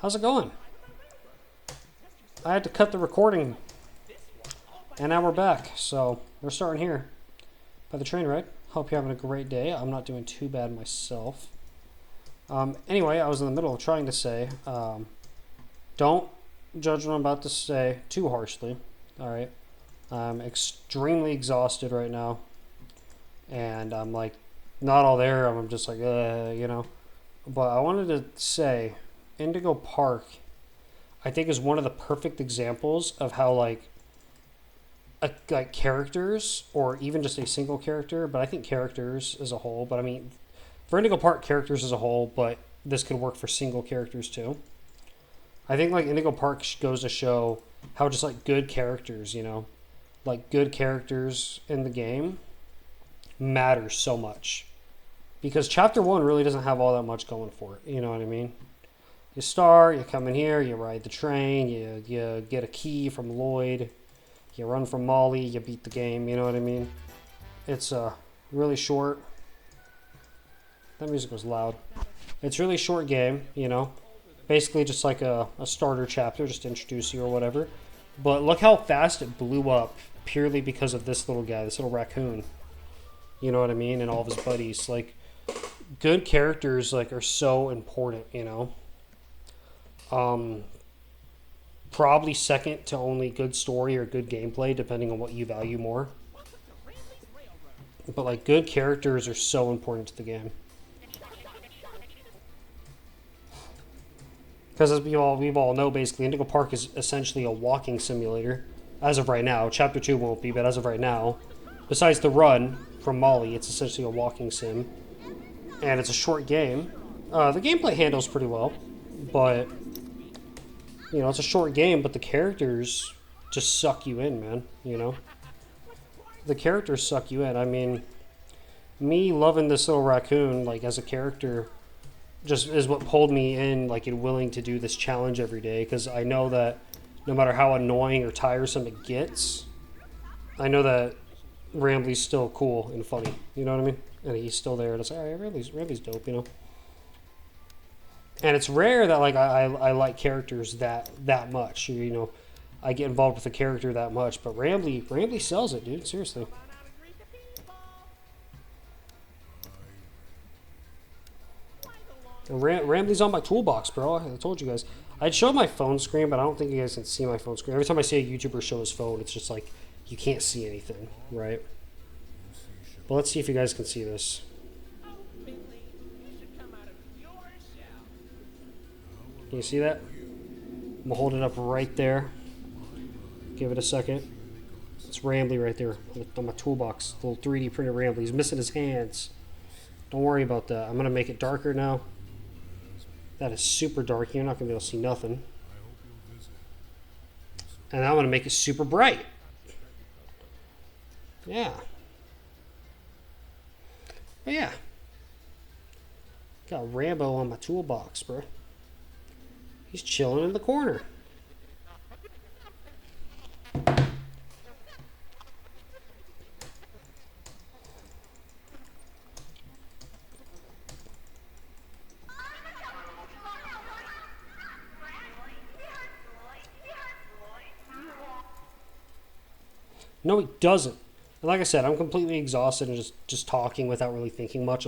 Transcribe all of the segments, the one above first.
How's it going? I had to cut the recording, and now we're back. So we're starting here by the train ride. Hope you're having a great day. I'm not doing too bad myself. Anyway, I was in the middle of trying to say, don't judge what I'm about to say too harshly. All right, I'm extremely exhausted right now, and I'm like not all there. I'm just like, you know. But I wanted to say, Indigo Park, I think, is one of the perfect examples of how like characters, or even just a single character, but I think characters as a whole. But I mean, for Indigo Park, characters as a whole, but this could work for single characters too. I think like Indigo Park goes to show how just like good characters, you know, like good characters in the game matters so much. Because chapter 1 really doesn't have all that much going for it, you know what I mean? You start, you come in here, you ride the train, you get a key from Lloyd, you run from Molly, you beat the game, you know what I mean? It's really short. That music was loud. It's really short game, you know? Basically just like a starter chapter, just to introduce you or whatever. But look how fast it blew up purely because of this little guy, this little raccoon. You know what I mean? And all of his buddies. Like, good characters like are so important, you know? Probably second to only good story or good gameplay, depending on what you value more. But like good characters are so important to the game. Because as we all know, basically, Indigo Park is essentially a walking simulator. As of right now. Chapter 2 won't be, but as of right now, besides the run from Molly, it's essentially a walking sim. And it's a short game. The gameplay handles pretty well, but you know, it's a short game, but the characters just suck you in, man, you know? The characters suck you in. I mean, me loving this little raccoon, like, as a character, just is what pulled me in, like, and willing to do this challenge every day, because I know that no matter how annoying or tiresome it gets, I know that Rambley's still cool and funny, you know what I mean? And he's still there, and it's like, all right, Rambley's dope, you know? And it's rare that like I like characters that much. You know, I get involved with a character that much. But Rambley sells it, dude. Seriously. And Rambley's on my toolbox, bro. I told you guys. I'd show my phone screen, but I don't think you guys can see my phone screen. Every time I see a YouTuber show his phone, it's just like you can't see anything, right? But let's see if you guys can see this. Can you see that? I'm gonna hold it up right there. Give it a second. It's Rambley right there on my toolbox. Little 3D printed Rambley. He's missing his hands. Don't worry about that. I'm gonna make it darker now. That is super dark. You're not gonna be able to see nothing. And I'm gonna make it super bright. Yeah. But yeah. Got Rambo on my toolbox, bro. He's chilling in the corner. No, he doesn't. And like I said, I'm completely exhausted and just talking without really thinking much.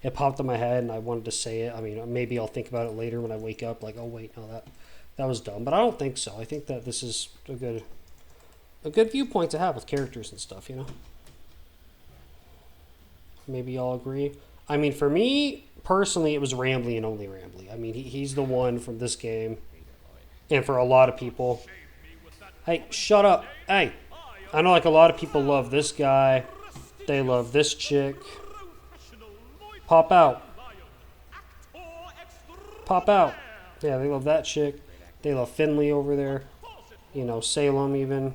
It popped in my head and I wanted to say it. I mean, maybe I'll think about it later when I wake up. Like, oh wait, no, that was dumb. But I don't think so. I think that this is a good viewpoint to have with characters and stuff. You know. Maybe y'all agree. I mean, for me personally, it was Rambley and only Rambley. I mean, he's the one from this game, and for a lot of people. Hey, shut up. Hey, I know like a lot of people love this guy. They love this chick. Pop out. Pop out. Yeah, they love that chick. They love Finley over there. You know, Salem even.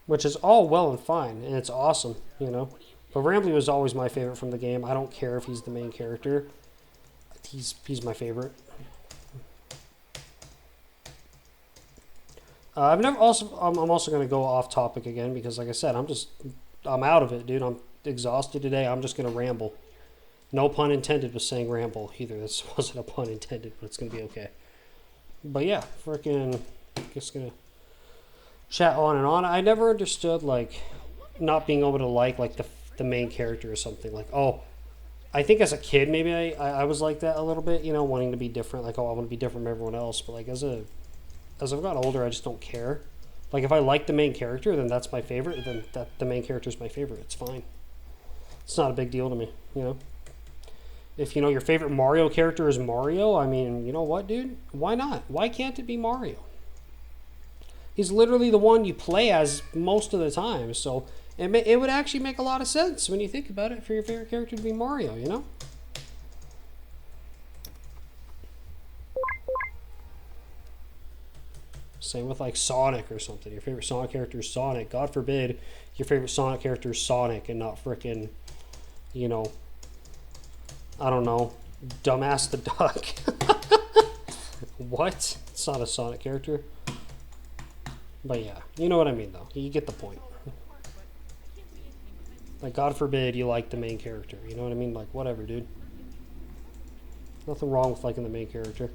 Which is all well and fine, and it's awesome, you know. But Rambley was always my favorite from the game. I don't care if he's the main character. He's my favorite. I'm also going to go off topic again because, like I said, I'm out of it, dude. exhausted today. I'm just gonna ramble. No pun intended with saying ramble either. This wasn't a pun intended, but it's gonna be okay. But yeah, freaking just gonna chat on and on. I never understood like not being able to like the main character or something. Like, oh, I think as a kid maybe I was like that a little bit, you know, wanting to be different. Like, oh, I want to be different from everyone else. But like as I've gotten older, I just don't care. Like if I like the main character, then that's my favorite. Then that the main character is my favorite. It's fine. It's not a big deal to me, you know. If you know your favorite Mario character is Mario, I mean, you know what, dude? Why not? Why can't it be Mario? He's literally the one you play as most of the time, so it would actually make a lot of sense when you think about it for your favorite character to be Mario, you know? Same with like Sonic or something. Your favorite Sonic character is Sonic. God forbid your favorite Sonic character is Sonic and not frickin', you know, I don't know, Dumbass the Duck. What? It's not a Sonic character. But yeah, you know what I mean though. You get the point. Like, God forbid you like the main character. You know what I mean? Like, whatever, dude. Nothing wrong with liking the main character.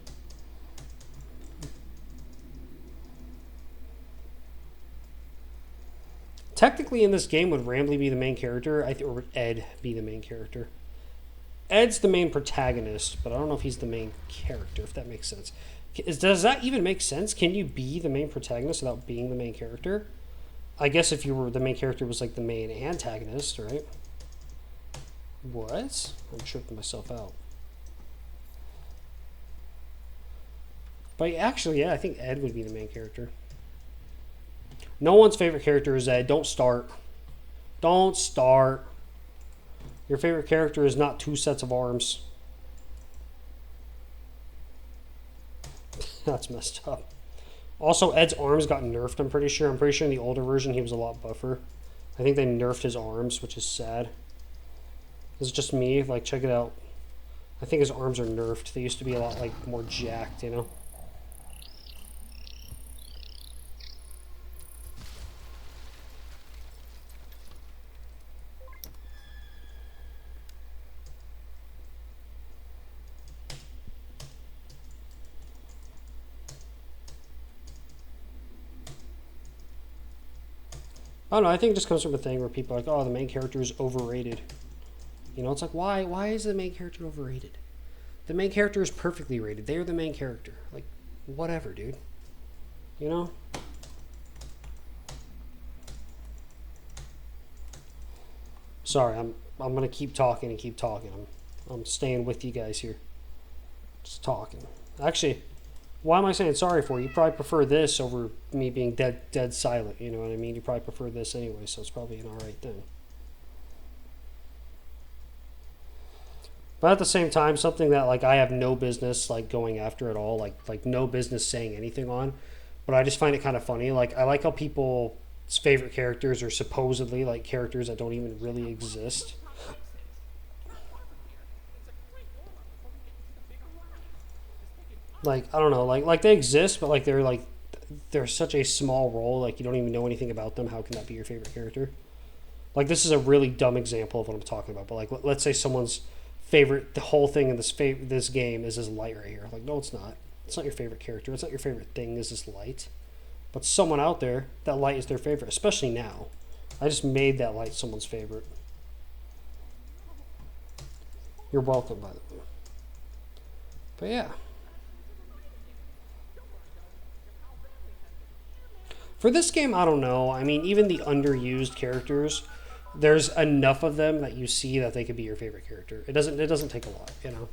Technically, in this game, would Rambley be the main character? Or would Ed be the main character? Ed's the main protagonist, but I don't know if he's the main character, if that makes sense. Does that even make sense? Can you be the main protagonist without being the main character? I guess if you were the main character was like the main antagonist, right? What? I'm tripping myself out. But actually, yeah, I think Ed would be the main character. No one's favorite character is Ed. Don't start. Don't start. Your favorite character is not 2 sets of arms. That's messed up. Also, Ed's arms got nerfed, I'm pretty sure. I'm pretty sure in the older version he was a lot buffer. I think they nerfed his arms, which is sad. This is just me. Like, check it out. I think his arms are nerfed. They used to be a lot, like, more jacked, you know? I don't know, I think it just comes from a thing where people are like, oh, the main character is overrated. You know, it's like, why is the main character overrated? The main character is perfectly rated. They are the main character. Like, whatever, dude. You know? Sorry, I'm gonna keep talking and keep talking. I'm staying with you guys here. Just talking. Actually, why am I saying sorry for? You probably prefer this over me being dead silent. You know what I mean? You probably prefer this anyway, so it's probably an alright thing. But at the same time, something that like I have no business like going after at all, like no business saying anything on, but I just find it kind of funny. Like I like how people's favorite characters are supposedly like characters that don't even really exist. Like I don't know, like they exist, but like they're such a small role. Like you don't even know anything about them. How can that be your favorite character? Like this is a really dumb example of what I'm talking about. But like let's say someone's favorite, the whole thing in this game is this light right here. Like no, it's not. It's not your favorite character. It's not your favorite thing. Is this light? But someone out there, that light is their favorite, especially now. I just made that light someone's favorite. You're welcome, by the way. But yeah. For this game, I don't know. I mean, even the underused characters, there's enough of them that you see that they could be your favorite character. It doesn't take a lot, you know.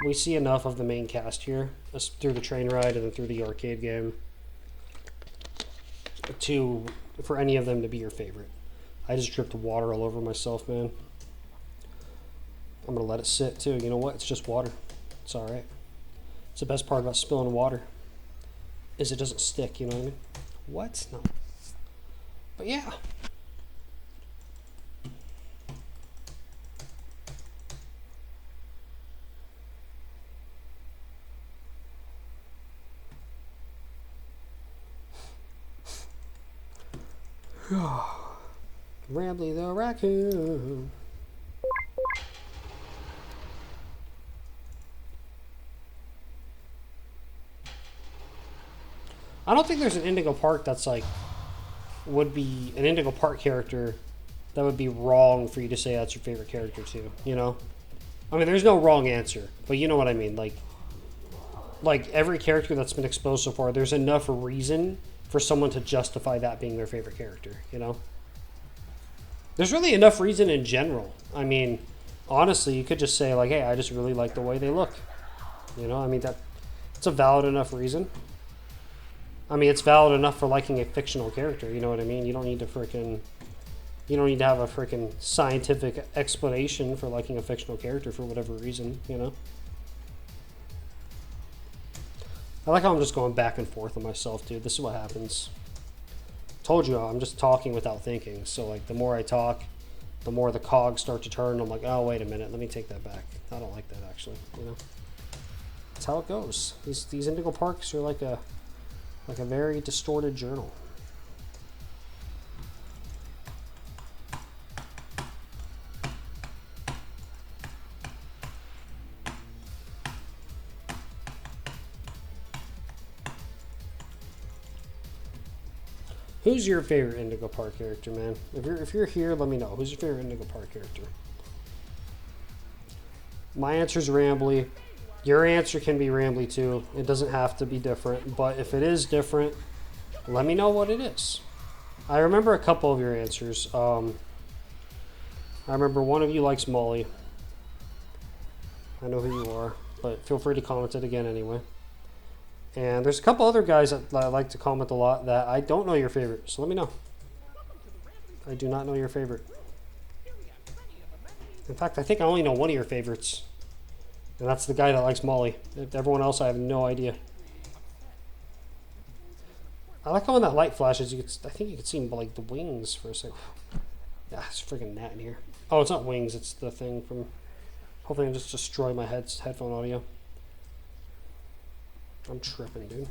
We see enough of the main cast here, through the train ride and then through the arcade game, for any of them to be your favorite. I just dripped water all over myself, man. I'm gonna let it sit too. You know what? It's just water. It's all right. It's the best part about spilling water, is it doesn't stick. You know what I mean? What? No. But yeah. Rambly the raccoon. I don't think there's an Indigo Park that's like would be an Indigo Park character that would be wrong for you to say that's your favorite character too, you know? I mean, there's no wrong answer, but you know what I mean. Like every character that's been exposed so far, there's enough reason for someone to justify that being their favorite character, you know? There's really enough reason in general. I mean, honestly, you could just say like, hey, I just really like the way they look. You know, I mean, it's a valid enough reason. I mean, it's valid enough for liking a fictional character, you know what I mean? You don't need to have a freaking scientific explanation for liking a fictional character for whatever reason, you know? I like how I'm just going back and forth on myself, dude. This is what happens. Told you, I'm just talking without thinking. So, like, the more I talk, the more the cogs start to turn. I'm like, oh, wait a minute. Let me take that back. I don't like that, actually, you know? That's how it goes. These Indigo Parks are like a very distorted journal. Who's your favorite Indigo Park character, man? If you're here, let me know. Who's your favorite Indigo Park character? My answer's Rambly. Your answer can be Rambly too. It doesn't have to be different, but if it is different, let me know what it is. I remember a couple of your answers. I remember one of you likes Molly. I know who you are, but feel free to comment it again anyway. And there's a couple other guys that I like to comment a lot that I don't know your favorite, so let me know. I do not know your favorite. In fact, I think I only know one of your favorites. And that's the guy that likes Molly. Everyone else, I have no idea. I like how when that light flashes, I think you can see like the wings for a second. Yeah, it's a freaking gnat in here. Oh, it's not wings, it's the thing from... Hopefully I just destroy my headphone audio. I'm tripping, dude.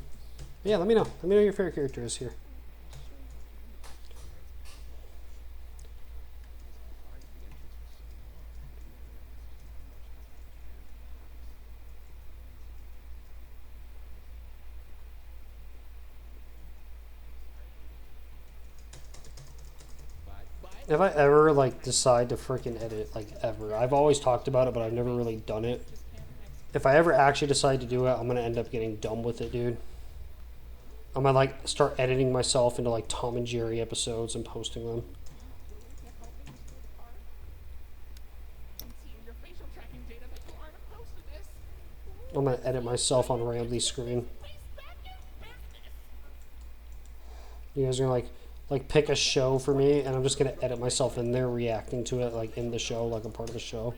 But yeah, let me know. Let me know your favorite character is here. If I ever like decide to freaking edit, like ever, I've always talked about it, but I've never really done it. If I ever actually decide to do it, I'm gonna end up getting dumb with it, dude. I'm gonna like start editing myself into like Tom and Jerry episodes and posting them. I'm gonna edit myself on Rambly's screen. You guys are gonna like pick a show for me, and I'm just gonna edit myself in there reacting to it, like in the show, like I'm part of the show.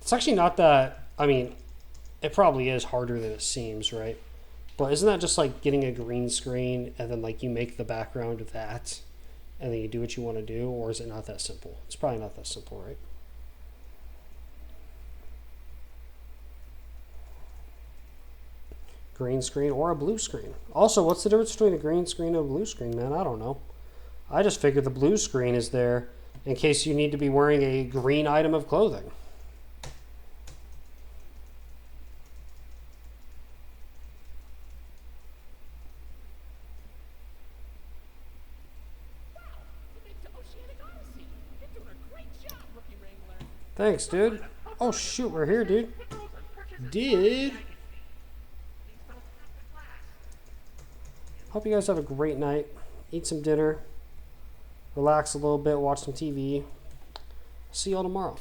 It's actually not that, I mean, it probably is harder than it seems, right? But isn't that just like getting a green screen and then like you make the background of that and then you do what you want to do, or is it not that simple? It's probably not that simple, right? Green screen or a blue screen. Also, what's the difference between a green screen and a blue screen, man? I don't know. I just figured the blue screen is there in case you need to be wearing a green item of clothing. Thanks, dude. Oh, shoot, we're here, dude. Dude. Hope you guys have a great night. Eat some dinner. Relax a little bit. Watch some TV. See y'all tomorrow.